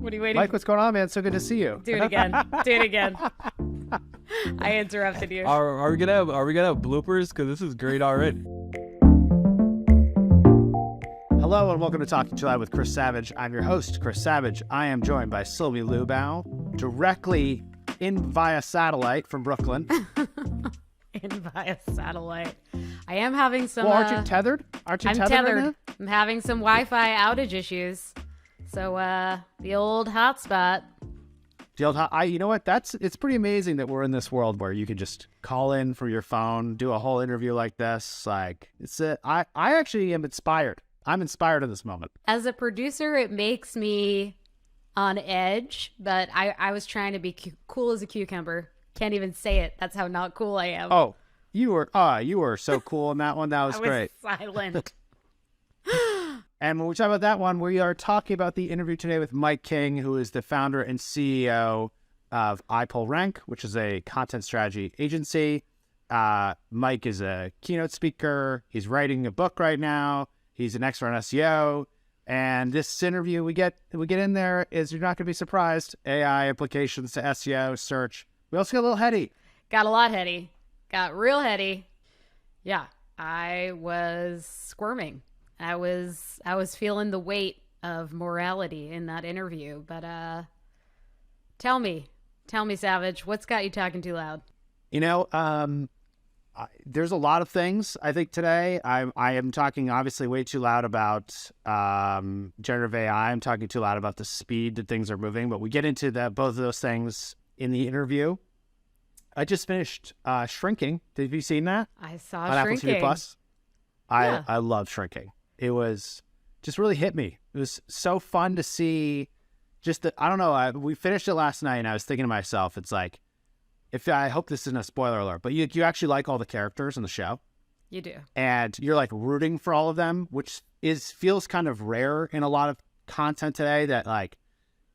What are you waiting Mike, for? what's going on, man? So good to see you. Do it again. Do it again. I interrupted you. Are we gonna have bloopers? Because this is great already. Hello and welcome to Talking July with Chris Savage. I'm your host, Chris Savage. I am joined by Sylvie Lubau, directly in via satellite from Brooklyn. In via satellite. I am having some. Well, aren't you tethered? Aren't you I'm tethered? tethered. Right now? I'm having some Wi-Fi outage issues. So the old hotspot. You know what? It's pretty amazing that we're in this world where you can just call in from your phone, do a whole interview like this. Like I actually am inspired. I'm inspired in this moment. As a producer, it makes me on edge, but I was trying to be cool as a cucumber. Can't even say it. That's how not cool I am. Oh, you were so cool in that one. That was, I was great. silent. And when we talk about that one, we are talking about the interview today with Mike King, who is the founder and CEO of iPullRank, which is a content strategy agency. Mike is a keynote speaker. He's writing a book right now. He's an expert on SEO. And this interview we get in there is, you're not going to be surprised, AI implications to SEO, search. We also get a little heady. Got a lot heady. Got real heady. Yeah, I was squirming. I was feeling the weight of morality in that interview. But tell me, Savage, what's got you talking too loud? You know, there's a lot of things I think today. I am talking obviously way too loud about generative AI. I'm talking too loud about the speed that things are moving. But we get into both of those things in the interview. I just finished Shrinking. Have you seen that? I saw on Shrinking. Apple TV Plus. Yeah. I love Shrinking. It was just really hit me. It was so fun to see. I don't know. We finished it last night, and I was thinking to myself, it's like, I hope this isn't a spoiler alert, but you actually like all the characters in the show. You do. And you're like rooting for all of them, which feels kind of rare in a lot of content today. That, like,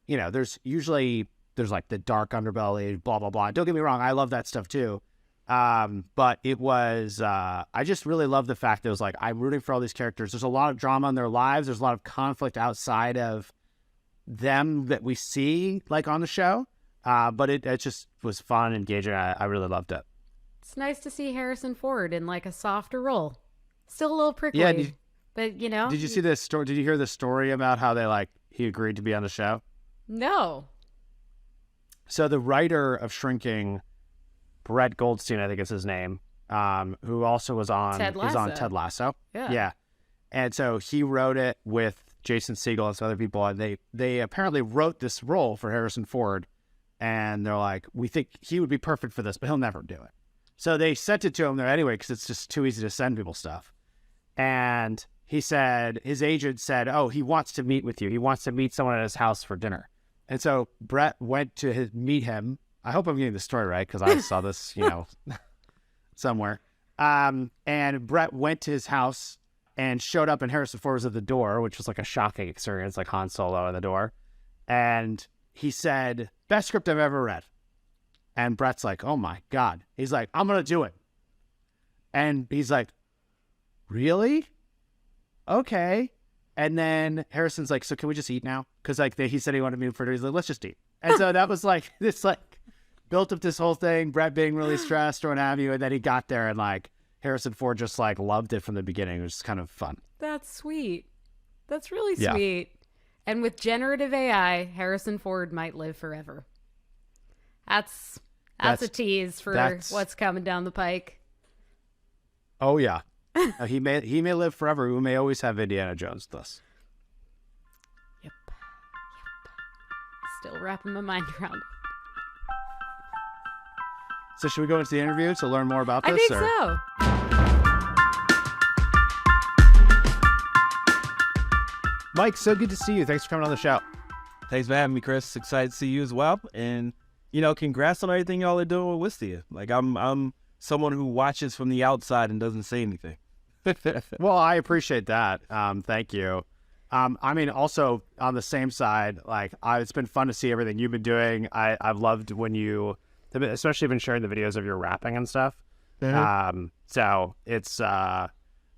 you know, there's like the dark underbelly, blah blah blah. Don't get me wrong, I love that stuff too. But it was, I just really love the fact that it was like, I'm rooting for all these characters. There's a lot of drama in their lives. There's a lot of conflict outside of them that we see, like, on the show. But it just was fun and engaging. I really loved it. It's nice to see Harrison Ford in like a softer role. Still a little prickly, Yeah, but you know. Did you see this story? Did you hear the story about how he agreed to be on the show? No. So the writer of Shrinking, Brett Goldstein, I think is his name, who also was on Ted Lasso. is on Ted Lasso. Yeah. And so he wrote it with Jason Segel and some other people, and they apparently wrote this role for Harrison Ford, and they're like, we think he would be perfect for this, but he'll never do it. So they sent it to him there anyway, because it's just too easy to send people stuff. And he said, his agent said, oh, he wants to meet with you. He wants to meet someone at his house for dinner. And so Brett went to meet him. I hope I'm getting the story right, because I saw this, somewhere. And Brett went to his house and showed up, and Harrison Ford was at the door, which was like a shocking experience, like Han Solo at the door. And he said, best script I've ever read. And Brett's like, oh my God. He's like, I'm going to do it. And he's like, really? Okay. And then Harrison's like, so can we just eat now? Because he said he wanted me for dinner. He's like, let's just eat. And so that was like this, built up this whole thing, Brett being really stressed or what have you. And then he got there, and Harrison Ford just loved it from the beginning. It was kind of fun. That's sweet. That's really sweet. And with generative AI, Harrison Ford might live forever. That's a tease for what's coming down the pike. Oh yeah. He may live forever. We may always have Indiana Jones with us. Yep. Still wrapping my mind around it. So should we go into the interview to learn more about this? I think so. Mike, so good to see you. Thanks for coming on the show. Thanks for having me, Chris. Excited to see you as well. And, congrats on everything y'all are doing with Wistia. I'm someone who watches from the outside and doesn't say anything. Well, I appreciate that. Thank you. Also on the same side, it's been fun to see everything you've been doing. I've loved when you, especially been sharing the videos of your rapping and stuff. Mm-hmm. So it's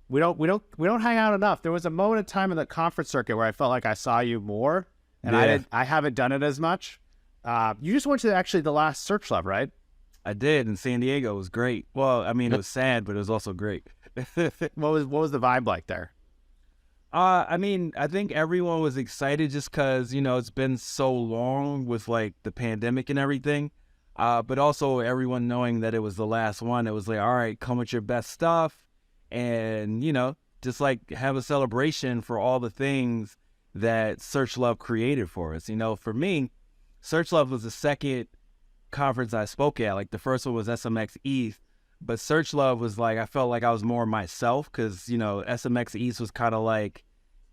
we don't hang out enough. There was a moment in time in the conference circuit where I felt like I saw you more, and Yeah. I haven't done it as much. You just went to actually the last Search Lab, right? I did in San Diego. It was great. Well, I mean, it was sad, but it was also great. What was the vibe like there? I mean, I think everyone was excited just because, you know, it's been so long with like the pandemic and everything. But also everyone knowing that it was the last one. It was like, all right, come with your best stuff and, you know, just like have a celebration for all the things that Search Love created for us. You know, for me, Search Love was the second conference I spoke at. Like the first one was SMX East, but Search Love was like, I felt like I was more myself because, you know, SMX East was kind of like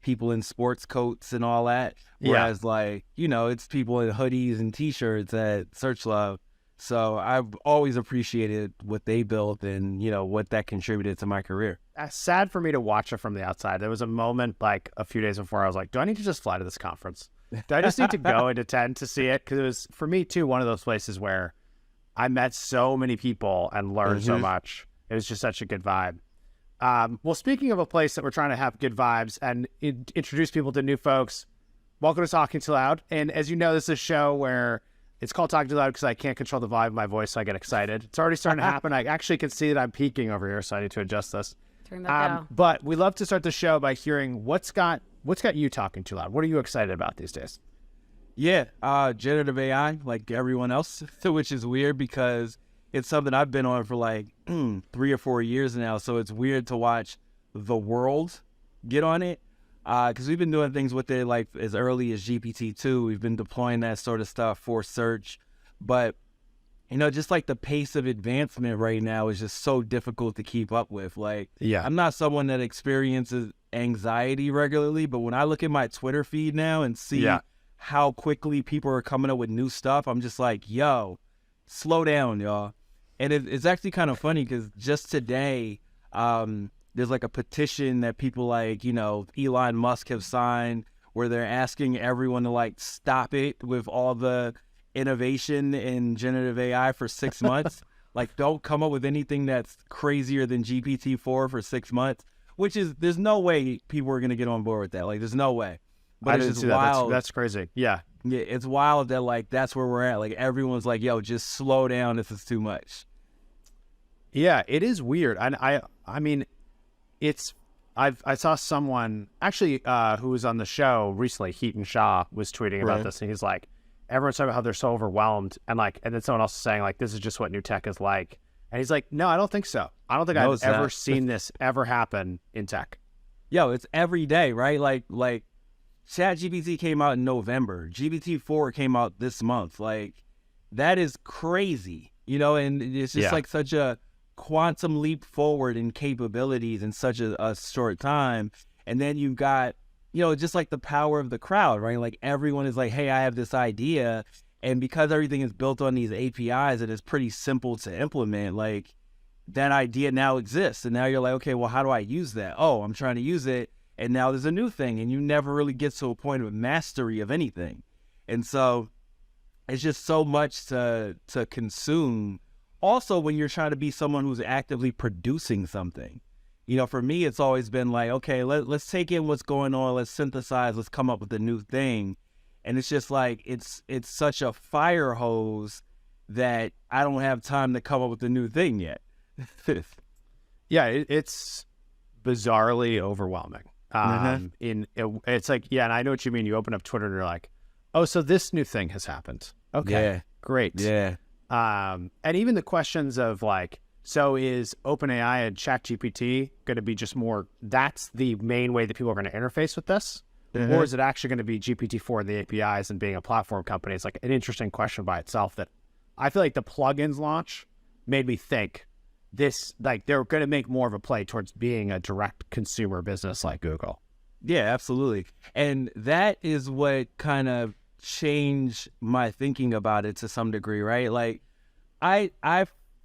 people in sports coats and all that. Whereas like, you know, it's people in hoodies and t-shirts at Search Love. So I've always appreciated what they built and, you know, what that contributed to my career. It's sad for me to watch it from the outside. There was a moment like a few days before I was like, do I need to just fly to this conference? Do I just need to go and attend to see it? Because it was, for me too, one of those places where I met so many people and learned so much. It was just such a good vibe. Well, speaking of a place that we're trying to have good vibes and introduce people to new folks, welcome to Talking Too Loud. And as you know, this is a show where it's called Talking Too Loud because I can't control the vibe of my voice, so I get excited. It's already starting to happen. I actually can see that I'm peaking over here, so I need to adjust this. Turn that down. But we love to start the show by hearing what's got you talking too loud. What are you excited about these days? Yeah, generative AI, like everyone else, which is weird because it's something I've been on for like 3 or 4 years now. So it's weird to watch the world get on it because we've been doing things with it like as early as GPT-2. We've been deploying that sort of stuff for search. But, you know, just like the pace of advancement right now is just so difficult to keep up with. Like, I'm not someone that experiences anxiety regularly, but when I look at my Twitter feed now and see how quickly people are coming up with new stuff, I'm just like, yo, slow down, y'all. And it's actually kind of funny because just today, there's like a petition that people like, you know, Elon Musk have signed where they're asking everyone to like stop it with all the innovation in generative AI for 6 months. Like, don't come up with anything that's crazier than GPT-4 for 6 months, which is, there's no way people are going to get on board with that. Like, there's no way. But it's just wild. That's crazy. Yeah. Yeah, it's wild that like that's where we're at. Like everyone's like, yo, just slow down. This is too much. Yeah, it is weird. And I mean, I saw someone actually who was on the show recently, Heaton Shaw, was tweeting about this, and he's like, everyone's talking about how they're so overwhelmed, and then someone else is saying like, this is just what new tech is like, and he's like, no, I don't think so. I don't think I've ever seen this ever happen in tech. Yo, it's every day, right? Like ChatGPT came out in November. GPT-4 came out this month. Like, that is crazy, you know, and it's just like such a quantum leap forward in capabilities in such a short time. And then you've got, you know, just like the power of the crowd, right? Like everyone is like, hey, I have this idea. And because everything is built on these APIs, it is pretty simple to implement. Like, that idea now exists. And now you're like, okay, well, how do I use that? Oh, I'm trying to use it. And now there's a new thing, and you never really get to a point of mastery of anything. And so it's just so much to consume. Also, when you're trying to be someone who's actively producing something, you know, for me, it's always been like, okay, let's take in what's going on. Let's synthesize. Let's come up with a new thing. And it's just like, it's such a fire hose that I don't have time to come up with a new thing yet. Yeah, it's bizarrely overwhelming. It's like, yeah, and I know what you mean. You open up Twitter and you're like, oh, so this new thing has happened. Okay, great. Yeah. And even the questions of like, so is OpenAI and ChatGPT going to be just more, that's the main way that people are going to interface with this? Or is it actually going to be GPT-4 and the APIs and being a platform company? It's like an interesting question by itself that I feel like the plugins launch made me think this, like they're going to make more of a play towards being a direct consumer business like Google. Yeah, absolutely. And that is what kind of changed my thinking about it to some degree, right? Like I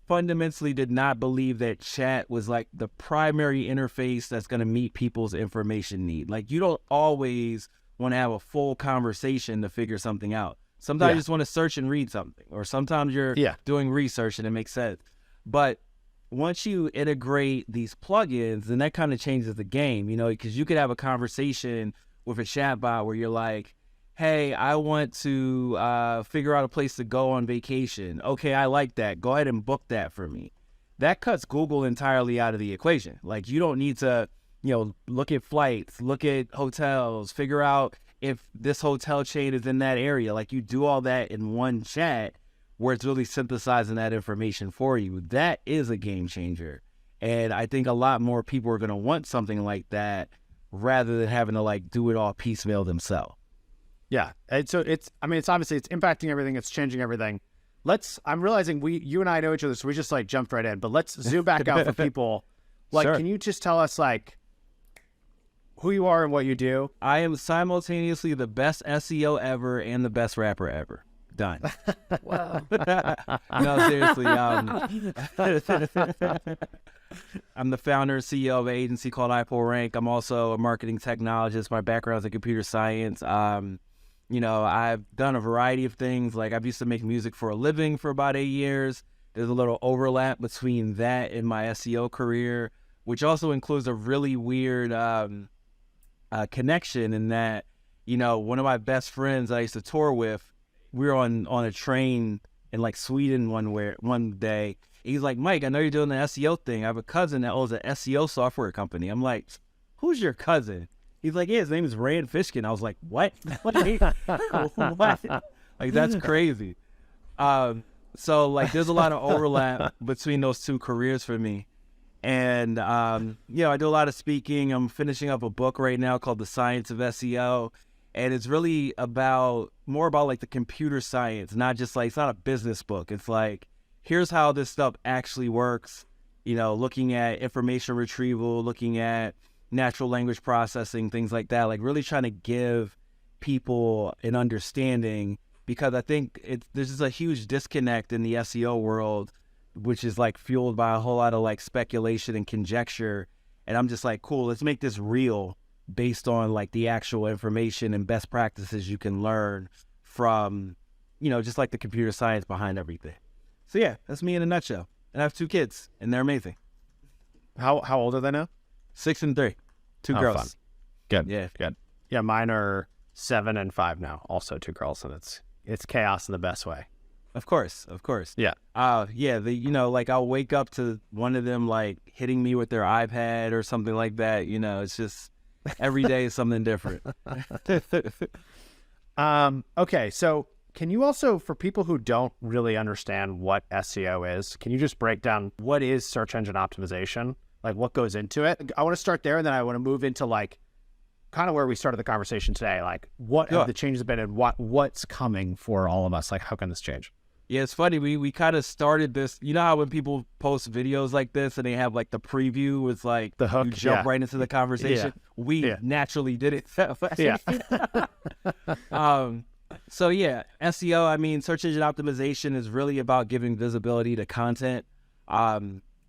fundamentally did not believe that chat was like the primary interface that's going to meet people's information need. Like, you don't always want to have a full conversation to figure something out. Sometimes you just want to search and read something, or sometimes you're doing research and it makes sense. But once you integrate these plugins, then that kind of changes the game, you know, because you could have a conversation with a chatbot where you're like, hey, I want to figure out a place to go on vacation. Okay, I like that. Go ahead and book that for me. That cuts Google entirely out of the equation. Like, you don't need to, look at flights, look at hotels, figure out if this hotel chain is in that area. Like, you do all that in one chat where it's really synthesizing that information for you. That is a game changer. And I think a lot more people are going to want something like that rather than having to like do it all piecemeal themselves. Yeah. And so it's obviously it's impacting everything. It's changing everything. I'm realizing you and I know each other, so we just like jumped right in, but let's zoom back out for people. Like, Sure. Can you just tell us like who you are and what you do? I am simultaneously the best SEO ever and the best rapper ever. Done. Whoa. No, seriously. I'm the founder and CEO of an agency called iPullRank. I'm also a marketing technologist. My background is in computer science. I've done a variety of things. Like, I've used to make music for a living for about 8 years. There's a little overlap between that and my SEO career, which also includes a really weird connection in that, one of my best friends I used to tour with, we were on a train in like Sweden one day. He's like, Mike, I know you're doing the SEO thing. I have a cousin that owns an SEO software company. I'm like, who's your cousin? He's like, yeah, his name is Rand Fishkin. I was like, what? What? Like, that's crazy. So like, there's a lot of overlap between those two careers for me. And, I do a lot of speaking. I'm finishing up a book right now called The Science of SEO. And it's really more about like the computer science, not just like, it's not a business book. It's like, here's how this stuff actually works, looking at information retrieval, looking at natural language processing, things like that, like really trying to give people an understanding, because I think there's just a huge disconnect in the SEO world, which is like fueled by a whole lot of like speculation and conjecture. And I'm just like, cool, let's make this real based on like the actual information and best practices you can learn from, just like the computer science behind everything. So yeah, that's me in a nutshell. And I have 2 kids and they're amazing. How old are they now? 6 and 3, 2 Oh, girls. fun. Good. Yeah. Good. Yeah, mine are 7 and 5 now. Also 2 girls, and it's chaos in the best way. Of course. Yeah. Like I'll wake up to one of them like hitting me with their iPad or something like that. It's just every day is something different. Okay, so can you also, for people who don't really understand what SEO is, can you just break down what is search engine optimization? Like, what goes into it? I want to start there, and then I want to move into like kind of where we started the conversation today. Like, what have the changes been, and what's coming for all of us? Like, how can this change? Yeah, it's funny. We kind of started this. You know how when people post videos like this and they have like the preview with like the hook, you jump right into the conversation. We naturally did it that way. Yeah. So yeah, SEO, search engine optimization is really about giving visibility to content.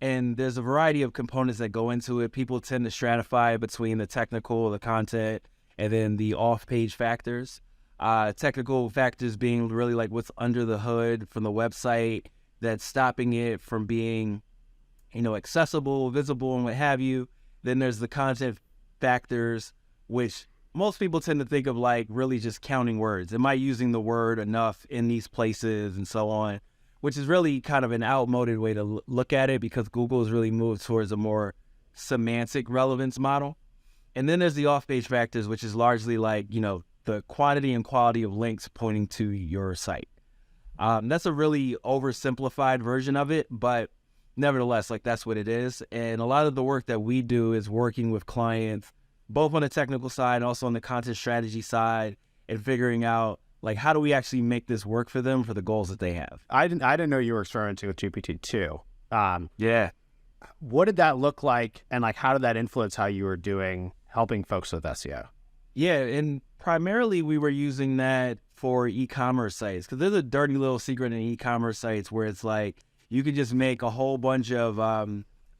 And there's a variety of components that go into it. People tend to stratify between the technical, the content, and then the off-page factors. Technical factors being really like what's under the hood from the website that's stopping it from being, accessible, visible, and what have you. Then there's the content factors, which most people tend to think of like really just counting words. Am I using the word enough in these places and so on, which is really kind of an outmoded way to look at it, because Google has really moved towards a more semantic relevance model. And then there's the off-page factors, which is largely like, the quantity and quality of links pointing to your site. That's a really oversimplified version of it, but nevertheless, like that's what it is. And a lot of the work that we do is working with clients, both on the technical side and also on the content strategy side, and figuring out like, how do we actually make this work for them for the goals that they have? I didn't know you were experimenting with GPT-2. Yeah. What did that look like? And like, how did that influence how you were helping folks with SEO? Yeah. And primarily we were using that for e-commerce sites, because there's a dirty little secret in e-commerce sites where it's like, you could just make a whole bunch of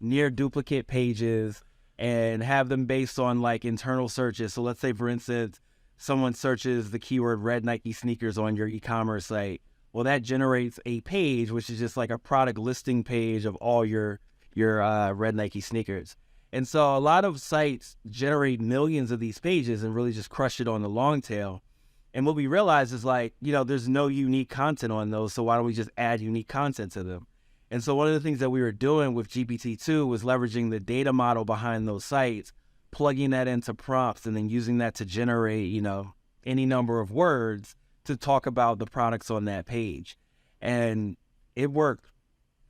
near duplicate pages and have them based on like internal searches. So let's say, for instance, someone searches the keyword red Nike sneakers on your e-commerce site. Well, that generates a page, which is just like a product listing page of all your red Nike sneakers. And so a lot of sites generate millions of these pages and really just crush it on the long tail. And what we realized is like, there's no unique content on those. So why don't we just add unique content to them? And so one of the things that we were doing with GPT-2 was leveraging the data model behind those sites, plugging that into prompts, and then using that to generate, any number of words to talk about the products on that page. And it worked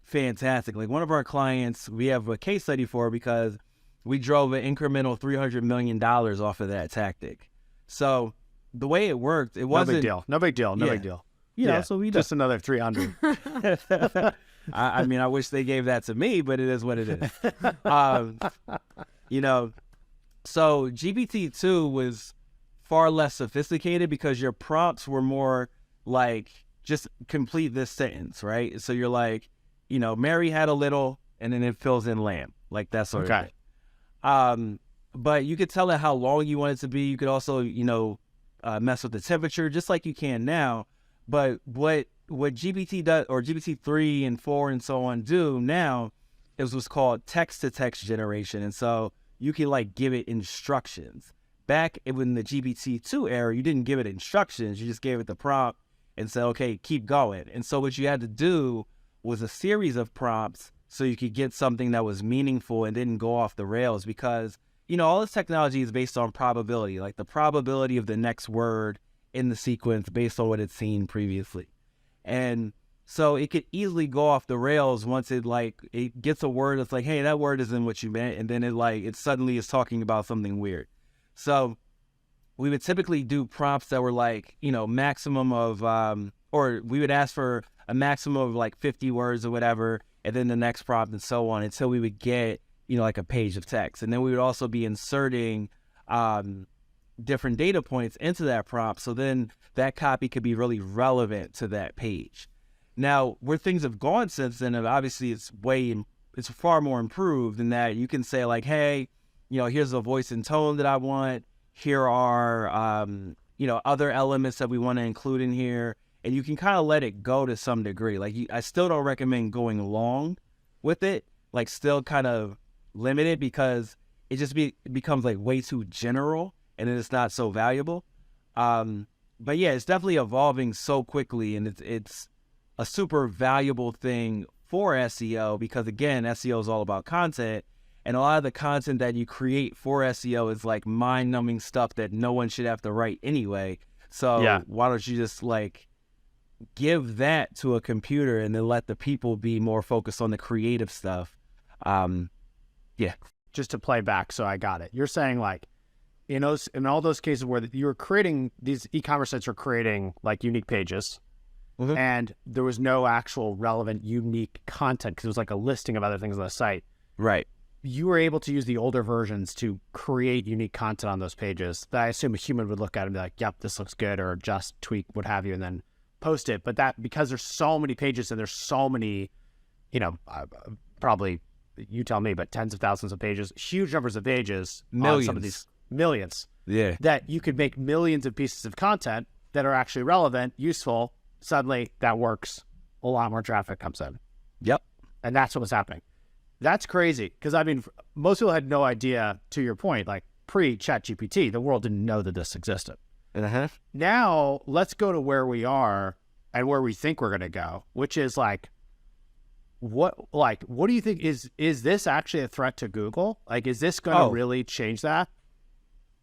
fantastic. Like one of our clients, we have a case study for because we drove an incremental $300 million off of that tactic. So the way it worked, it wasn't... No big deal. So we just another 300. I mean, I wish they gave that to me, but it is what it is. So GPT-2 was far less sophisticated because your prompts were more like, just complete this sentence, right? So you're like, Mary had a little, and then it fills in lamb, like that sort of thing. But you could tell it how long you want it to be. You could also, mess with the temperature, just like you can now. But what GPT does, or GPT-3 and 4 and so on do now, is what's called text-to-text generation. And so you can like give it instructions. Back in the GPT-2 era, you didn't give it instructions. You just gave it the prompt and said, okay, keep going. And so what you had to do was a series of prompts so you could get something that was meaningful and didn't go off the rails, because, all this technology is based on probability, like the probability of the next word in the sequence based on what it's seen previously. And so it could easily go off the rails once it gets a word that's like, hey, that word isn't what you meant. And then it suddenly is talking about something weird. So we would typically do prompts that were like, maximum of, or we would ask for a maximum of like 50 words or whatever, and then the next prompt and so on, until we would get, like a page of text. And then we would also be inserting different data points into that prompt. So then that copy could be really relevant to that page. Now, where things have gone since then, obviously it's far more improved in that you can say like, hey, here's the voice and tone that I want. Here are, other elements that we want to include in here. And you can kind of let it go to some degree. Like I still don't recommend going long with it, like still kind of limited, because it just becomes like way too general and then it's not so valuable. But yeah, it's definitely evolving so quickly, and it's a super valuable thing for SEO, because again, SEO is all about content, and a lot of the content that you create for SEO is like mind-numbing stuff that no one should have to write anyway. So why don't you just like give that to a computer and then let the people be more focused on the creative stuff? Just to play back, so I got it. You're saying like, in all those cases where you're creating, these e-commerce sites are creating like unique pages, and there was no actual relevant unique content because it was like a listing of other things on the site. Right. You were able to use the older versions to create unique content on those pages that I assume a human would look at and be like, yep, this looks good, or just tweak, what have you, and then post it. But that, because there's so many pages and there's so many, probably, you tell me, but tens of thousands of pages, huge numbers of pages, millions. On some of these millions, yeah, that you could make millions of pieces of content that are actually relevant, useful. Suddenly that works. A lot more traffic comes in. Yep. And that's what was happening. That's crazy. Because I mean, most people had no idea, to your point, like pre-ChatGPT, the world didn't know that this existed. Now let's go to where we are and where we think we're going to go, which is like, what do you think is this actually a threat to Google? Like, is this going to really change that?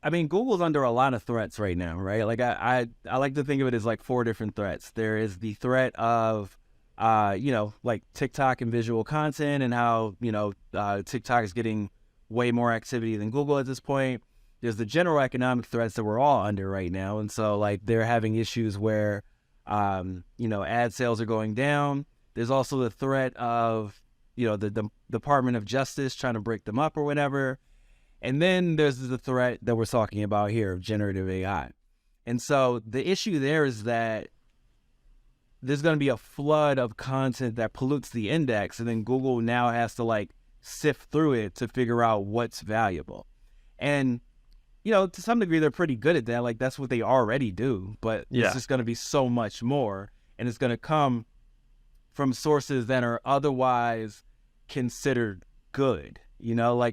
I mean, Google's under a lot of threats right now, right? Like I like to think of it as like 4 different threats. There is the threat of, like TikTok and visual content, and how, TikTok is getting way more activity than Google at this point. There's the general economic threats that we're all under right now. And so like they're having issues where, ad sales are going down. There's also the threat of, the Department of Justice trying to break them up or whatever. And then there's the threat that we're talking about here of generative AI. And so the issue there is that there's going to be a flood of content that pollutes the index, and then Google now has to like sift through it to figure out what's valuable. And, to some degree, they're pretty good at that. Like that's what they already do, but it's just going to be so much more, and it's going to come from sources that are otherwise considered good,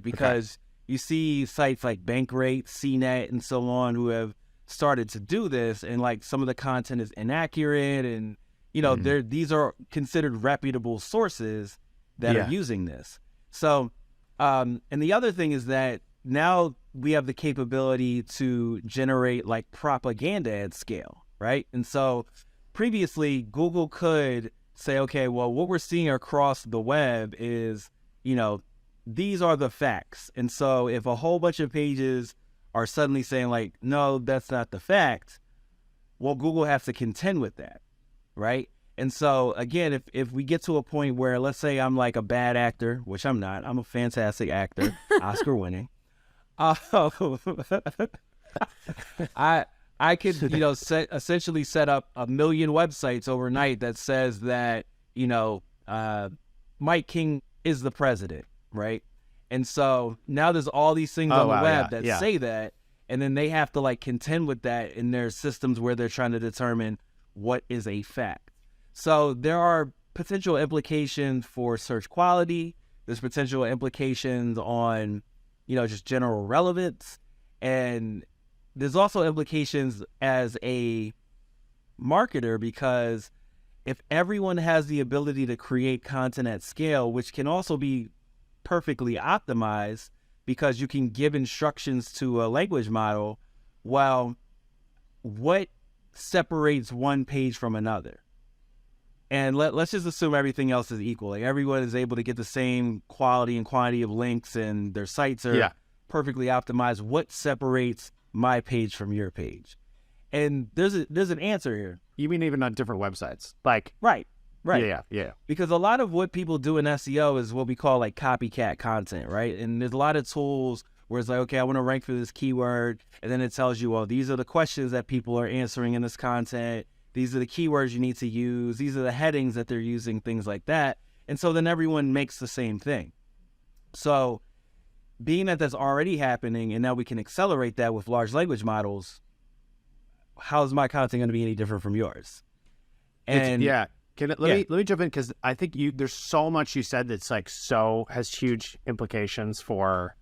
because you see sites like Bankrate, CNET, and so on who have started to do this, and like some of the content is inaccurate, and you know, these are considered reputable sources that are using this. So, and the other thing is that now we have the capability to generate like propaganda at scale, right? And so previously Google could say, okay, well, what we're seeing across the web is, you know, these are the facts. And so if a whole bunch of pages are suddenly saying like, no, that's not the fact, well, Google has to contend with that, right? And so again, if we get to a point where, let's say I'm like a bad actor, which I'm not, I'm a fantastic actor, Oscar winning. I could, you know, essentially set up 1 million websites overnight that says that, you know, Mike King is the president, right? And so now there's all these things on the web that say that, and then they have to like contend with that in their systems where they're trying to determine what is a fact. So there are potential implications for search quality. There's potential implications on, you know, just general relevance. And there's also implications as a marketer, because if everyone has the ability to create content at scale, which can also be perfectly optimized because you can give instructions to a language model, well, what separates one page from another? And let's just assume everything else is equal. Like everyone is able to get the same quality and quantity of links, and their sites are perfectly optimized. What separates my page from your page? And there's an answer here. You mean even on different websites? Like right. Yeah. Because a lot of what people do in SEO is what we call like copycat content, right? And there's a lot of tools where it's like, okay, I want to rank for this keyword, and then it tells you, well, these are the questions that people are answering in this content. These are the keywords you need to use. These are the headings that they're using, things like that. And so then everyone makes the same thing. So being that that's already happening, and now we can accelerate that with large language models, how's my content going to be any different from yours? And let me jump in, because I think there's so much you said that's like has huge implications for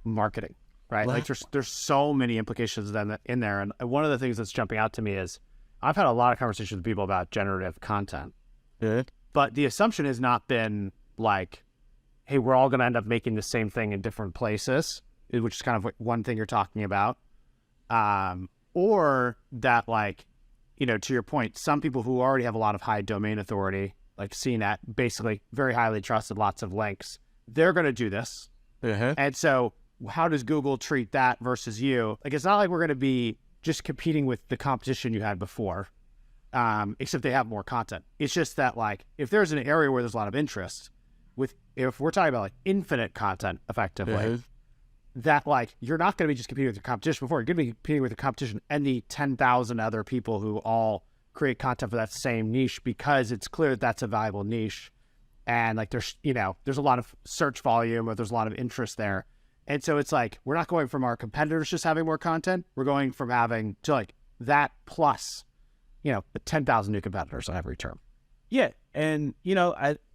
marketing, right? Like there's so many implications then in there. And one of the things that's jumping out to me is I've had a lot of conversations with people about generative content, but the assumption has not been like, hey, we're all going to end up making the same thing in different places, which is kind of what one thing you're talking about. Or that, like, you know, to your point, some people who already have a lot of high domain authority, like CNET, basically very highly trusted, lots of links, they're going to do this. And so how does Google treat that versus you? Like, it's not like we're going to be just competing with the competition you had before, except they have more content. It's just that, like, if there's an area where there's a lot of interest, if we're talking about like infinite content effectively, that like you're not going to be just competing with the competition before. You're going to be competing with the competition and the 10,000 other people who all create content for that same niche, because it's clear that that's a valuable niche. And like there's a lot of search volume, or there's a lot of interest there. And so it's like, we're not going from our competitors just having more content. We're going from having to like that plus, 10,000 new competitors on every term. Yeah. And,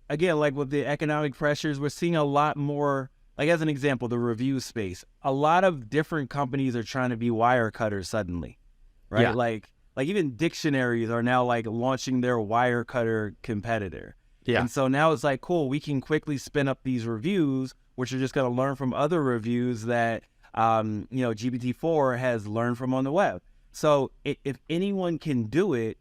again, like with the economic pressures, we're seeing a lot more, like as an example, the review space. A lot of different companies are trying to be wire cutters suddenly, right? Yeah. Like even dictionaries are now like launching their wire cutter competitor. Yeah. And so now it's like, cool, we can quickly spin up these reviews, which are just going to learn from other reviews that, GPT-4 has learned from on the web. So if anyone can do it,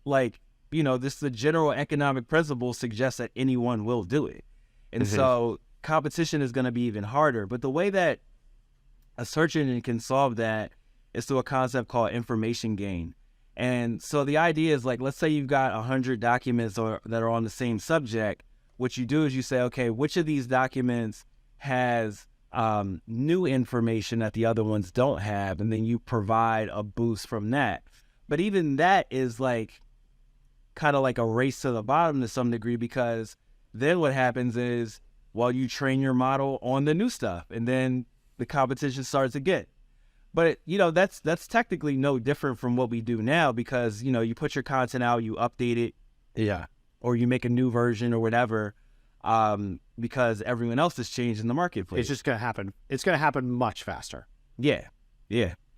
like, the general economic principle suggests that anyone will do it. And so competition is going to be even harder. But the way that a search engine can solve that is through a concept called information gain. And so the idea is, like, let's say you've got 100 documents that are on the same subject. What you do is you say, okay, which of these documents has new information that the other ones don't have? And then you provide a boost from that. But even that is like kind of like a race to the bottom to some degree, because then what happens is, well, you train your model on the new stuff, and then the competition starts again. But that's technically no different from what we do now, because you put your content out, you update it, or you make a new version or whatever, because everyone else has changed in the marketplace. It's just going to happen. It's going to happen much faster. Yeah.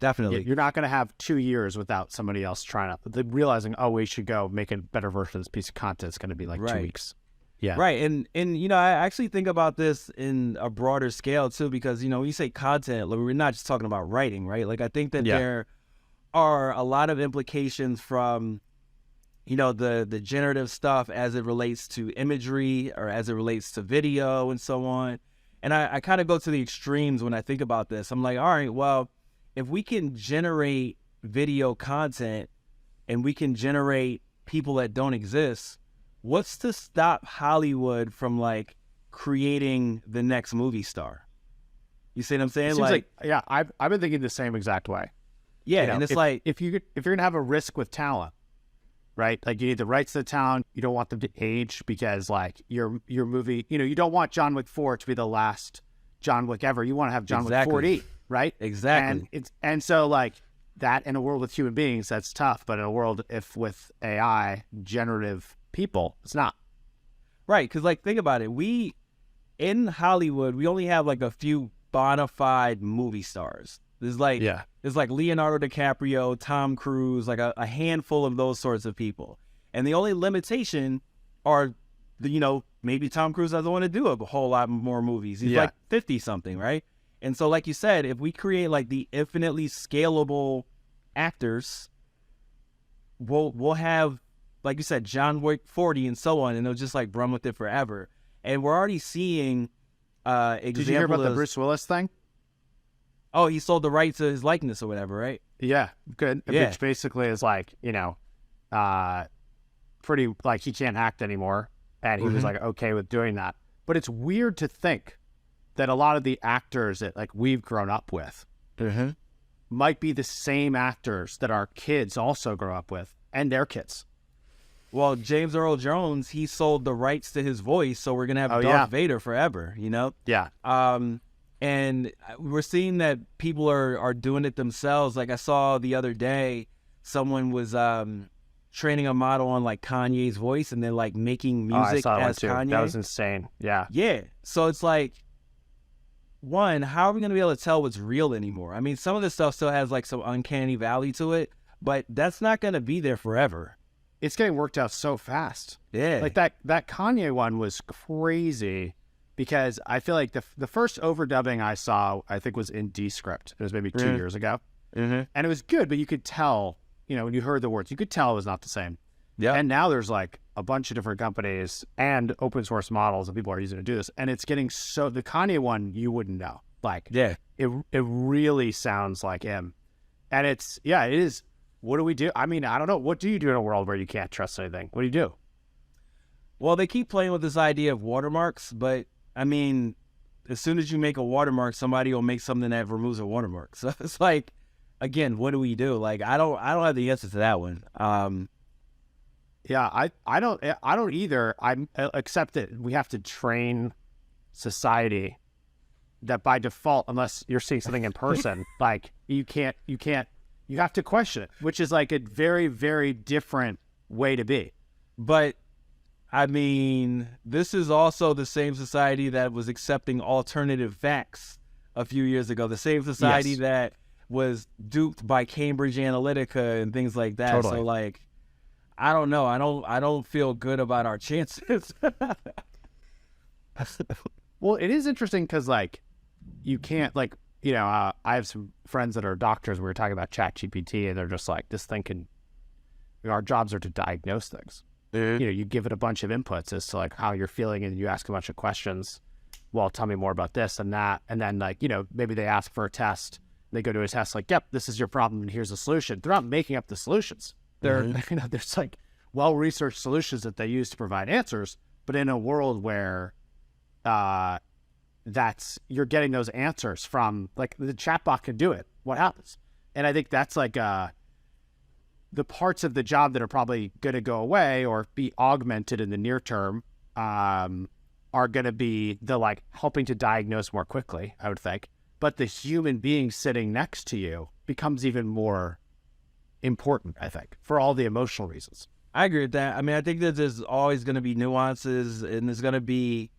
Definitely. You're not going to have 2 years without somebody else trying to realizing, oh, we should go make a better version of this piece of content. It's going to be like 2 weeks. Yeah. Right. And you know, I actually think about this in a broader scale too, because, you know, when you say content, like, we're not just talking about writing, right? Like, I think that there are a lot of implications from, you know, the generative stuff as it relates to imagery or as it relates to video and so on. And I kind of go to the extremes when I think about this. I'm like, all right, well, if we can generate video content and we can generate people that don't exist, what's to stop Hollywood from like creating the next movie star? You see what I'm saying? Like, yeah, I've been thinking the same exact way. Yeah, you know, and it's if you're gonna have a risk with talent, right? Like, you need the rights to the talent. You don't want them to age because like your movie, you know, you don't want John Wick 4 to be the last John Wick ever. You want to have John Wick 40, right? Exactly. And so like that in a world with human beings, that's tough. But in a world with AI, generative people, it's not. Right, because like think about it. In Hollywood, we only have like a few bona fide movie stars. There's like Leonardo DiCaprio, Tom Cruise, like a handful of those sorts of people. And the only limitation are maybe Tom Cruise doesn't want to do a whole lot more movies. He's like 50 something, right? And so like you said, if we create like the infinitely scalable actors, we'll have, like you said, John Wick 40 and so on, and they'll just like run with it forever. And we're already seeing examples. Did you hear about the Bruce Willis thing? Oh, he sold the rights to his likeness or whatever, right? Yeah, good. Yeah. Which basically is like, pretty, like, he can't act anymore. And he was like, okay with doing that. But it's weird to think that a lot of the actors that like we've grown up with might be the same actors that our kids also grow up with and their kids. Well, James Earl Jones, he sold the rights to his voice, so we're going to have Darth Vader forever, you know? Yeah. And we're seeing that people are doing it themselves. Like I saw the other day, someone was training a model on like Kanye's voice and then like making music as Kanye. That was insane. Yeah. Yeah. So it's like, one, how are we going to be able to tell what's real anymore? I mean, some of this stuff still has like some uncanny valley to it, but that's not going to be there forever. It's getting worked out so fast. Yeah. Like that Kanye one was crazy. Because I feel like the first overdubbing I saw, I think, was in Descript. It was maybe 2 years ago. And it was good, but you could tell, when you heard the words, you could tell it was not the same. Yeah. And now there's like a bunch of different companies and open source models and people are using to do this. And it's getting the Kanye one, you wouldn't know. Like, it really sounds like him. And it is. What do we do? I mean, I don't know. What do you do in a world where you can't trust anything? What do you do? Well, they keep playing with this idea of watermarks, but I mean, as soon as you make a watermark, somebody will make something that removes a watermark. So it's like, again, what do we do? Like, I don't have the answer to that one. Yeah, I don't either. Except that we have to train society that by default, unless you're seeing something in person, like you have to question it, which is like a very, very different way to be. But I mean, this is also the same society that was accepting alternative facts a few years ago. The same society that was duped by Cambridge Analytica and things like that. Totally. So, like, I don't know. I don't feel good about our chances. Well, it is interesting because, like, you can't, like, I have some friends that are doctors. We were talking about ChatGPT, and they're just like, this thing can, our jobs are to diagnose things. You give it a bunch of inputs as to like how you're feeling, and you ask a bunch of questions. Well, tell me more about this and that, and then like maybe they ask for a test. They go to a test like, yep, this is your problem, and here's the solution. They're not making up the solutions. They're there's like well-researched solutions that they use to provide answers. But in a world where you're getting those answers from like the chatbot can do it, what happens? And I think that's like the parts of the job that are probably going to go away or be augmented in the near term are going to be the like helping to diagnose more quickly, I would think. But the human being sitting next to you becomes even more important, I think, for all the emotional reasons. I agree with that. I mean, I think that there's always going to be nuances, and there's going to be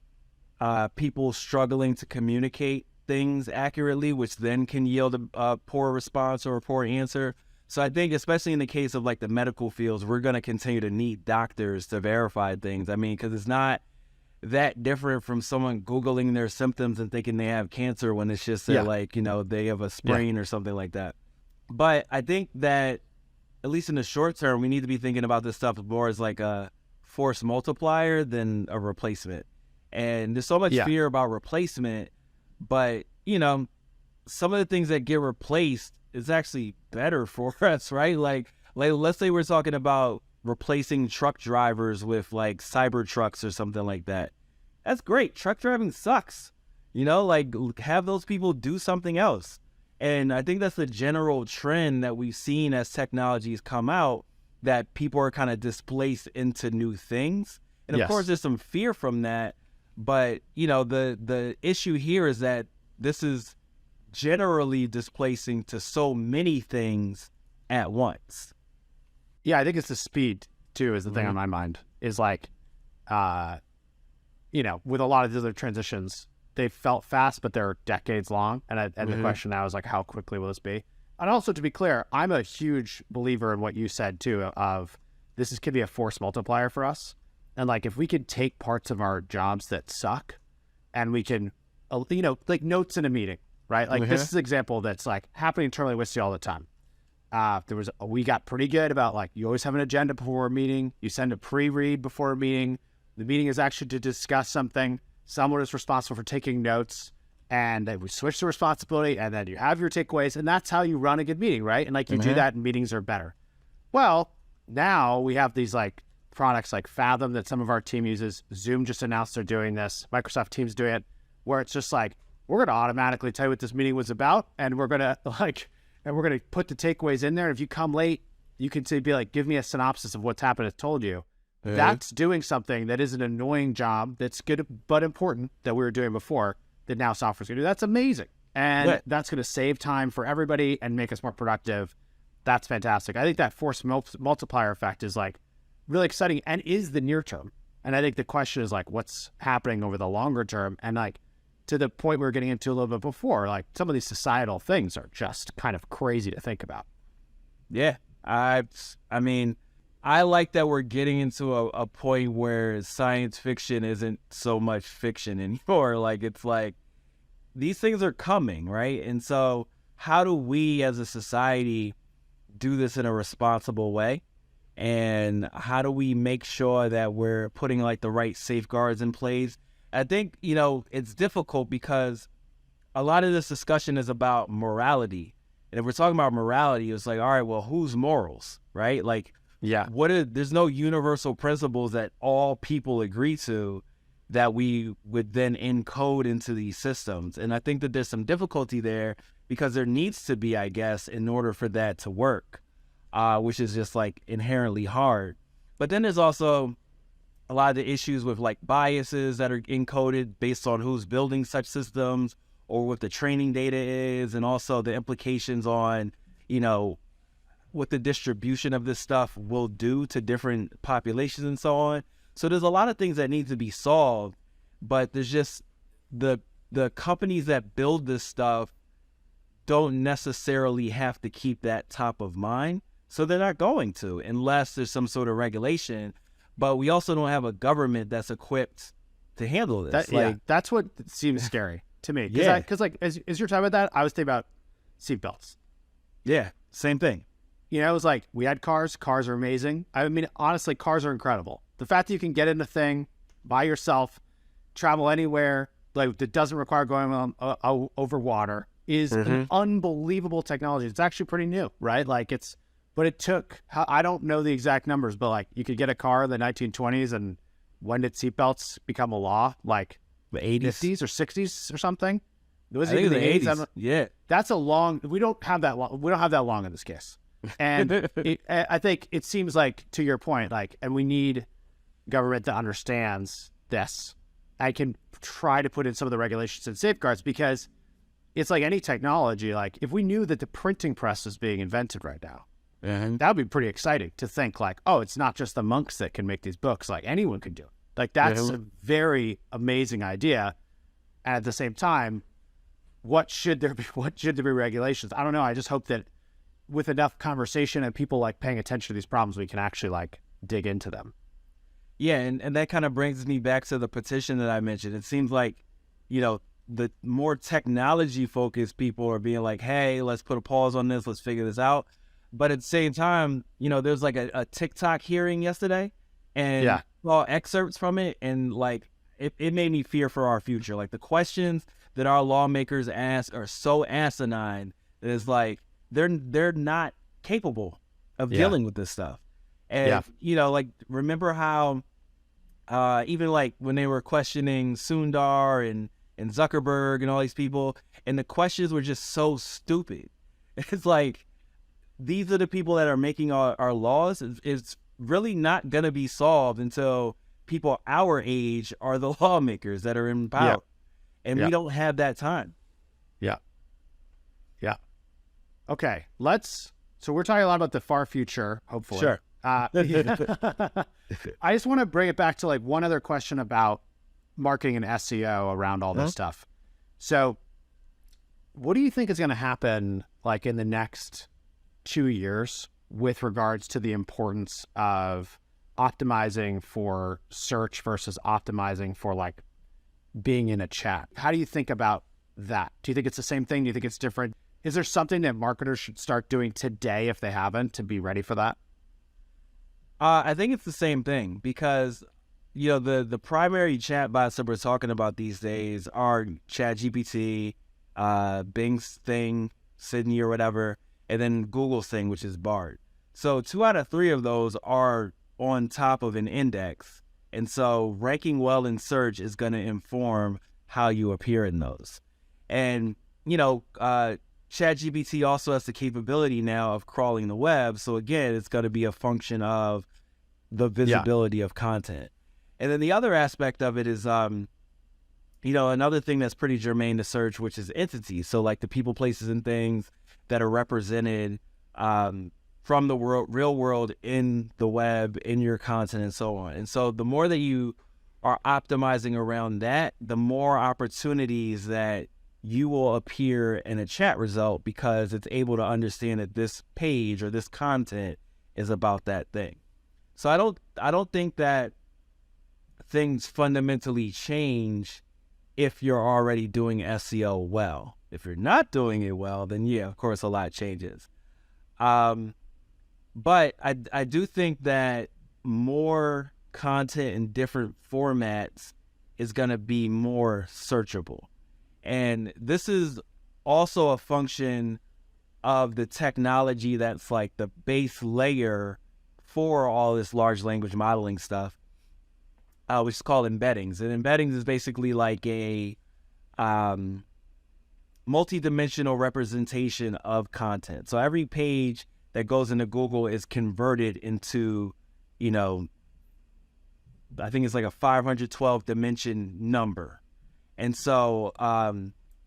people struggling to communicate things accurately, which then can yield a poor response or a poor answer. So I think, especially in the case of like the medical fields, we're going to continue to need doctors to verify things. I mean, because it's not that different from someone Googling their symptoms and thinking they have cancer when it's just that, like, they have a sprain or something like that. But I think that, at least in the short term, we need to be thinking about this stuff more as like a force multiplier than a replacement. And there's so much fear about replacement, but, some of the things that get replaced is actually better for us, right? Like let's say we're talking about replacing truck drivers with like cyber trucks or something like that. That's great. Truck driving sucks. Like have those people do something else. And I think that's the general trend that we've seen as technologies come out, that people are kind of displaced into new things. And of course there's some fear from that. But, the issue here is that this is generally displacing to so many things at once. Yeah, I think it's the speed too is the thing on my mind. Is like, with a lot of the other transitions, they felt fast, but they're decades long. And the question now is like, how quickly will this be? And also, to be clear, I'm a huge believer in what you said too, of this could be a force multiplier for us. And like, if we could take parts of our jobs that suck and we can, like notes in a meeting, right? Like this is an example that's like happening internally with you all the time. We got pretty good about like, you always have an agenda before a meeting. You send a pre-read before a meeting. The meeting is actually to discuss something. Someone is responsible for taking notes, and then we switch the responsibility, and then you have your takeaways, and that's how you run a good meeting, right? And like you do that and meetings are better. Well, now we have these like products like Fathom that some of our team uses. Zoom just announced they're doing this. Microsoft Teams doing it, where it's just like, we're going to automatically tell you what this meeting was about, and we're going to put the takeaways in there. And if you come late, you can be like, give me a synopsis of what's happened. It's told you. That's doing something that is an annoying job that's good but important that we were doing before that now software's going to do. That's amazing. And that's going to save time for everybody and make us more productive. That's fantastic. I think that force multiplier effect is like really exciting and is the near term. And I think the question is like, what's happening over the longer term? And like, to the point we were getting into a little bit before, like some of these societal things are just kind of crazy to think about. Yeah. I mean, I like that we're getting into a point where science fiction isn't so much fiction anymore. Like, it's like, these things are coming, right? And so how do we as a society do this in a responsible way? And how do we make sure that we're putting like the right safeguards in place? I think, it's difficult because a lot of this discussion is about morality. And if we're talking about morality, it's like, all right, well, whose morals, right? Like, there's no universal principles that all people agree to that we would then encode into these systems. And I think that there's some difficulty there because there needs to be, I guess, in order for that to work, which is just like inherently hard. But then there's also a lot of the issues with like biases that are encoded based on who's building such systems or what the training data is, and also the implications on, what the distribution of this stuff will do to different populations and so on. So there's a lot of things that need to be solved, but there's just the companies that build this stuff don't necessarily have to keep that top of mind. So they're not going to, unless there's some sort of regulation. But we also don't have a government that's equipped to handle this. That's what seems scary to me. Because as you're talking about that, I was thinking about seatbelts. Yeah, same thing. It was like, we had cars. Cars are amazing. I mean, honestly, cars are incredible. The fact that you can get in a thing by yourself, travel anywhere, like that doesn't require going on over water is an unbelievable technology. It's actually pretty new, right? Like but it took, I don't know the exact numbers, but like you could get a car in the 1920s, and when did seatbelts become a law? Like the 80s? 50s or 60s or something? It was even the 80s. Yeah. That's we don't have that long. We don't have that long in this case. And I think it seems like, to your point, like, and we need government that understands this. I can try to put in some of the regulations and safeguards, because it's like any technology. Like, if we knew that the printing press is being invented right now, that would be pretty exciting to think like, oh, it's not just the monks that can make these books. Like, anyone can do it. Like, that's a very amazing idea. And at the same time, what should there be? What should there be regulations? I don't know. I just hope that with enough conversation and people like paying attention to these problems, we can actually like dig into them. Yeah, and that kind of brings me back to the petition that I mentioned. It seems like, the more technology focused people are being like, hey, let's put a pause on this, let's figure this out. But at the same time, there's like a TikTok hearing yesterday, and saw excerpts from it, and like it made me fear for our future. Like the questions that our lawmakers ask are so asinine that it's like they're not capable of dealing with this stuff. And like remember how even like when they were questioning Sundar and Zuckerberg and all these people, and the questions were just so stupid. It's like, these are the people that are making our laws. It's really not going to be solved until people our age are the lawmakers that are in power. And we don't have that time. Yeah. Okay. So we're talking a lot about the far future, hopefully. Sure. I just want to bring it back to like one other question about marketing and SEO around all this stuff. So what do you think is going to happen like in the next 2 years with regards to the importance of optimizing for search versus optimizing for like being in a chat? How do you think about that? Do you think it's the same thing? Do you think it's different? Is there something that marketers should start doing today if they haven't to be ready for that? I think it's the same thing because, the primary chatbots that we're talking about these days are ChatGPT, Bing's thing, Sydney or whatever, and then Google's thing, which is Bard. So 2 out of 3 of those are on top of an index. And so ranking well in search is going to inform how you appear in those. And, ChatGPT also has the capability now of crawling the web. So again, it's going to be a function of the visibility of content. And then the other aspect of it is, another thing that's pretty germane to search, which is entities. So like the people, places, and things that are represented from the real world in the web, in your content, and so on. And so the more that you are optimizing around that, the more opportunities that you will appear in a chat result because it's able to understand that this page or this content is about that thing. So I don't think that things fundamentally change if you're already doing SEO well. If you're not doing it well, then of course a lot changes. But I do think that more content in different formats is going to be more searchable. And this is also a function of the technology that's like the base layer for all this large language modeling stuff, which is called embeddings. And embeddings is basically like a multi-dimensional representation of content. So every page that goes into Google is converted into, I think it's like a 512 dimension number. And so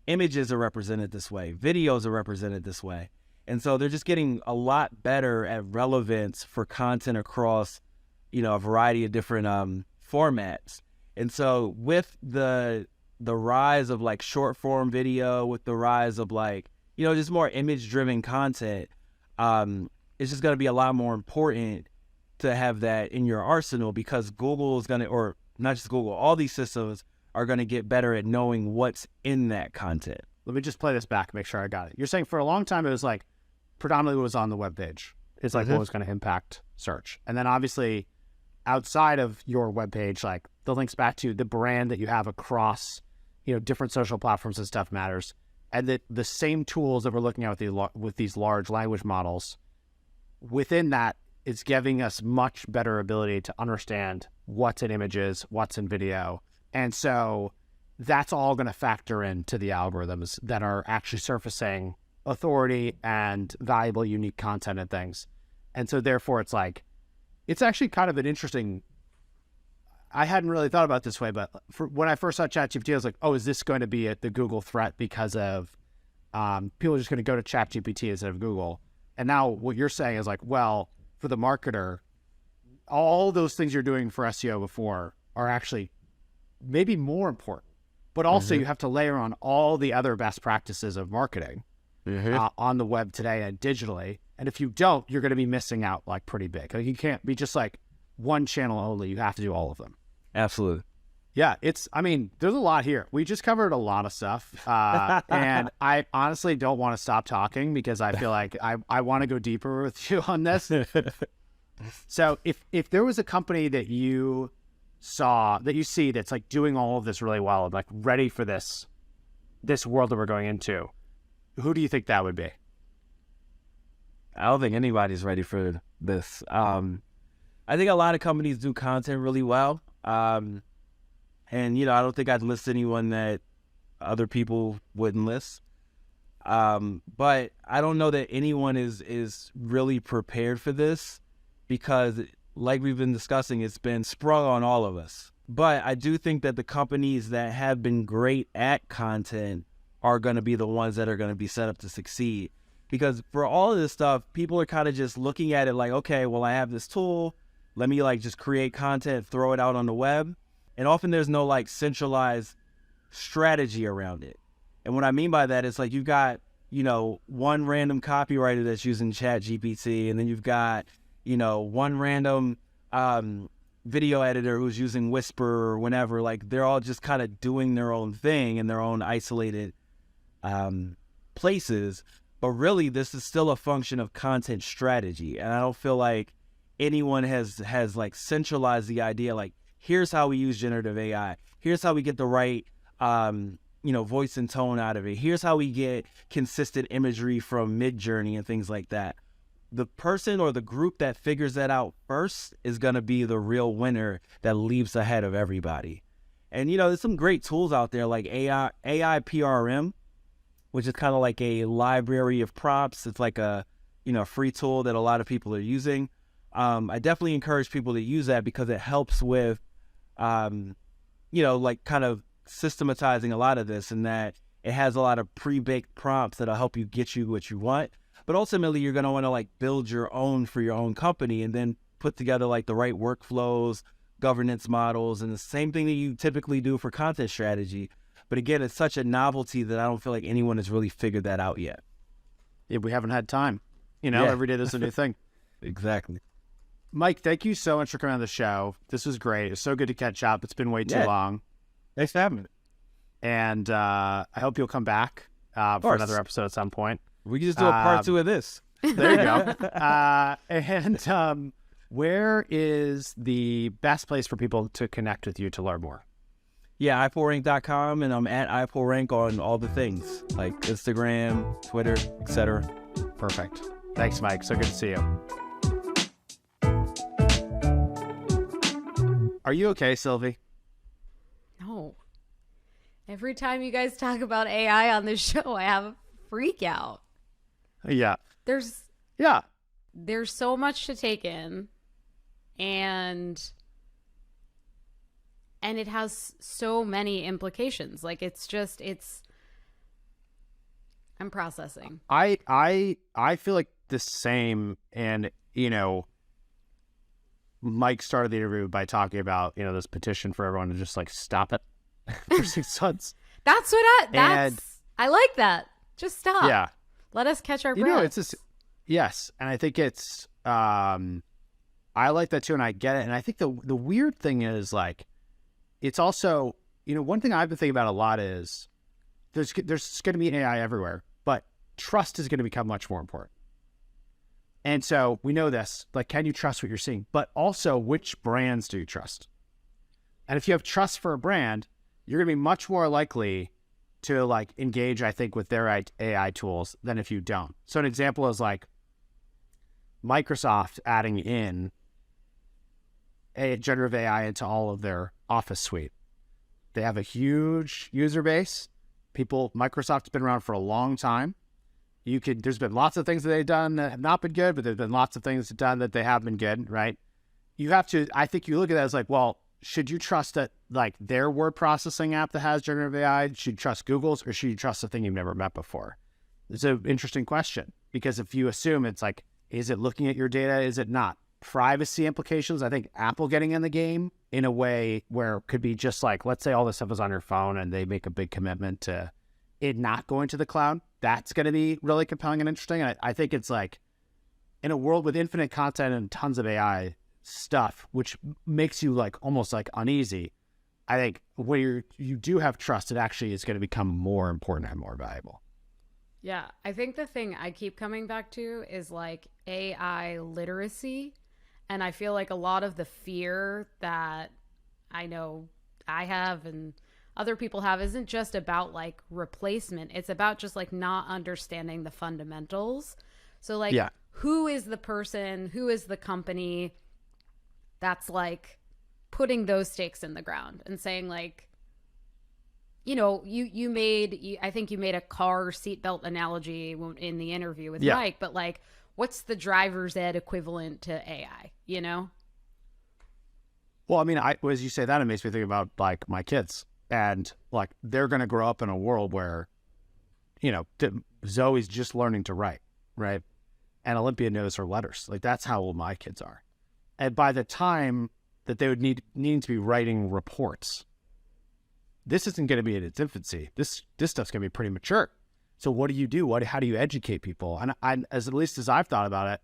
images are represented this way, videos are represented this way. And so they're just getting a lot better at relevance for content across, a variety of different formats. And so with the rise of like short form video, with the rise of like, just more image driven content, it's just going to be a lot more important to have that in your arsenal because Google is going to, or not just Google, all these systems are going to get better at knowing what's in that content. Let me just play this back, make sure I got it. You're saying for a long time, it was like predominantly what was on the web page. It's like what was going to impact search. And then obviously outside of your web page, like the links back to the brand that you have across, different social platforms and stuff matters. And that the same tools that we're looking at with these large language models, within that, it's giving us much better ability to understand what's in images, what's in video. And so that's all going to factor into the algorithms that are actually surfacing authority and valuable, unique content and things. And so therefore it's like, it's actually kind of an interesting, I hadn't really thought about it this way, but when I first saw ChatGPT, I was like, oh, is this going to be the Google threat because of people are just going to go to ChatGPT instead of Google? And now what you're saying is like, well, for the marketer, all those things you're doing for SEO before are actually maybe more important but also you have to layer on all the other best practices of marketing on the web today and digitally. And if you don't, you're going to be missing out like pretty big. Like, you can't be just like one channel only. You have to do all of them. Absolutely. Yeah, there's a lot here. We just covered a lot of stuff. And I honestly don't want to stop talking because I feel like I want to go deeper with you on this. So if there was a company that you see that's like doing all of this really well, like ready for this world that we're going into, who do you think that would be? I don't think anybody's ready for this. I think a lot of companies do content really well. And, I don't think I'd list anyone that other people wouldn't list. But I don't know that anyone is really prepared for this because, like we've been discussing, it's been sprung on all of us. But I do think that the companies that have been great at content are going to be the ones that are going to be set up to succeed. Because for all of this stuff, people are kind of just looking at it like, okay, well, I have this tool. Let me like just create content, throw it out on the web. And often there's no like centralized strategy around it. And what I mean by that is like you've got, one random copywriter that's using ChatGPT, and then you've got, one random video editor who's using Whisper or whatever. Like they're all just kind of doing their own thing in their own isolated places. But really, this is still a function of content strategy. And I don't feel like anyone has like centralized the idea, like, here's how we use generative AI. Here's how we get the right, voice and tone out of it. Here's how we get consistent imagery from Midjourney and things like that. The person or the group that figures that out first is going to be the real winner that leaps ahead of everybody. And, there's some great tools out there like AI PRM, which is kind of like a library of prompts. It's like a, free tool that a lot of people are using. I definitely encourage people to use that because it helps with, like kind of systematizing a lot of this, and that it has a lot of pre-baked prompts that'll help you get you what you want. But ultimately, you're going to want to like build your own for your own company and then put together like the right workflows, governance models, and the same thing that you typically do for content strategy. But again, it's such a novelty that I don't feel like anyone has really figured that out yet. Yeah, we haven't had time. Every day there's a new thing. Exactly. Mike, thank you so much for coming on the show. This was great. It's so good to catch up. It's been way too long. Thanks for having me. And I hope you'll come back for another episode at some point. We can just do a part 2 of this. There you go. And where is the best place for people to connect with you to learn more? Yeah, iPullRank.com, and I'm at iPullRank on all the things, like Instagram, Twitter, etc. Perfect. Thanks, Mike. So good to see you. Are you okay, Sylvie? No. Every time you guys talk about AI on this show, I have a freak out. Yeah. There's Yeah. there's so much to take in, and it has so many implications. Like I'm processing. I feel like the same, and Mike started the interview by talking about this petition for everyone to just like stop it for 6 months. That's what I like that. Just stop. Yeah. Let us catch our breath. It's just, yes, and I think it's I like that too, and I get it. And I think the weird thing is like it's also one thing I've been thinking about a lot is there's going to be AI everywhere, but trust is going to become much more important. And so we know this, like, can you trust what you're seeing? But also, which brands do you trust? And if you have trust for a brand, you're going to be much more likely to like engage, I think, with their AI tools than if you don't. So an example is like Microsoft adding in a generative AI into all of their Office suite. They have a huge user base. Microsoft's been around for a long time. There's been lots of things that they've done that have not been good, but there's been lots of things done that they have been good, right? I think you look at that as like, well, should you trust that like their word processing app that has generative AI? Should you trust Google's, or should you trust the thing you've never met before? It's an interesting question, because if you assume it's like, is it looking at your data? Is it not? Privacy implications. I think Apple getting in the game in a way where it could be just like, let's say all this stuff is on your phone and they make a big commitment to it not going to the cloud. That's going to be really compelling and interesting. And I think it's like in a world with infinite content and tons of AI stuff, which makes you like almost like uneasy. I think where you do have trust, it actually is going to become more important and more valuable. Yeah, I think the thing I keep coming back to is like AI literacy. And I feel like a lot of the fear that I know I have and other people have isn't just about like replacement. It's about just like not understanding the fundamentals. So like, Yeah. who is the person, who is the company that's like putting those stakes in the ground and saying like, you know, I think you made a car seatbelt analogy in the interview with Mike, but like, what's the driver's ed equivalent to AI, you know? Well, I mean, as you say that, it makes me think about like my kids, and like they're going to grow up in a world where, you know, Zoe's just learning to write, right? And Olympia knows her letters. Like that's how old my kids are. And by the time that they would needing to be writing reports, this isn't going to be in its infancy. This stuff's going to be pretty mature. So what do you do? How do you educate people? And at least as I've thought about it,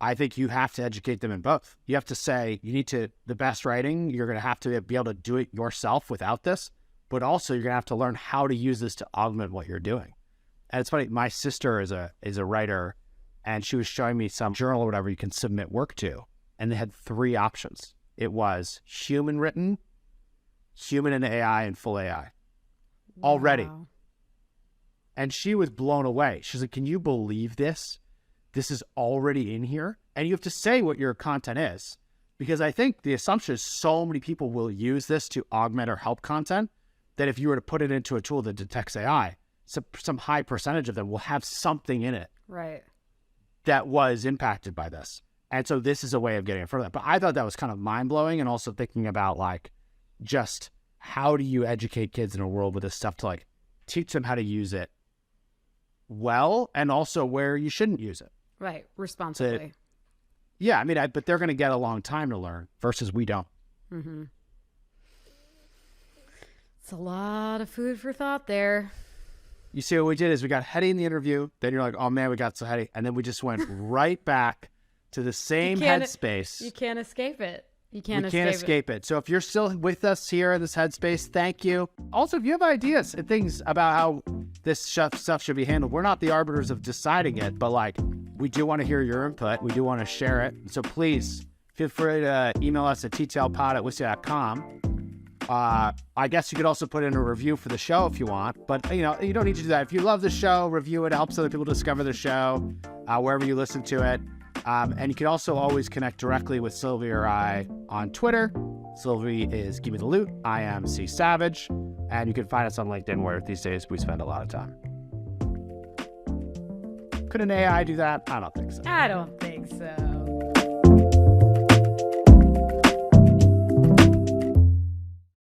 I think you have to educate them in both. You have to say the best writing, you're going to have to be able to do it yourself without this, but also you're going to have to learn how to use this to augment what you're doing. And it's funny, my sister is a writer, and she was showing me some journal or whatever you can submit work to, and they had 3 options. It was human written, human and AI, and full AI already. Wow. And she was blown away. She's like, can you believe this? This is already in here. And you have to say what your content is, because I think the assumption is so many people will use this to augment or help content that if you were to put it into a tool that detects AI, some high percentage of them will have something in it Right. that was impacted by this. And so this is a way of getting in front of that. But I thought that was kind of mind-blowing, and also thinking about like just how do you educate kids in a world with this stuff to like teach them how to use it well, and also where you shouldn't use it. Right. Responsibly. Yeah, I mean, but they're going to get a long time to learn versus we don't. Mm-hmm. It's a lot of food for thought there. You see, what we did is we got heady in the interview. Then you're like, oh man, we got so heady. And then we just went right back to the same headspace. You can't escape it. You We can't escape it. So if you're still with us here in this headspace, thank you. Also, if you have ideas and things about how this stuff should be handled, we're not the arbiters of deciding it, but like we do want to hear your input. We do want to share it. So please feel free to email us at ttailpod@wistia.com. I guess you could also put in a review for the show if you want, but you know, you don't need to do that. If you love the show, review it. It helps other people discover the show wherever you listen to it. And you can also always connect directly with Sylvie or I on Twitter. Sylvie is Give Me the Loot. I am C Savage. And you can find us on LinkedIn, where these days we spend a lot of time. Could an AI do that? I don't think so. I don't think so.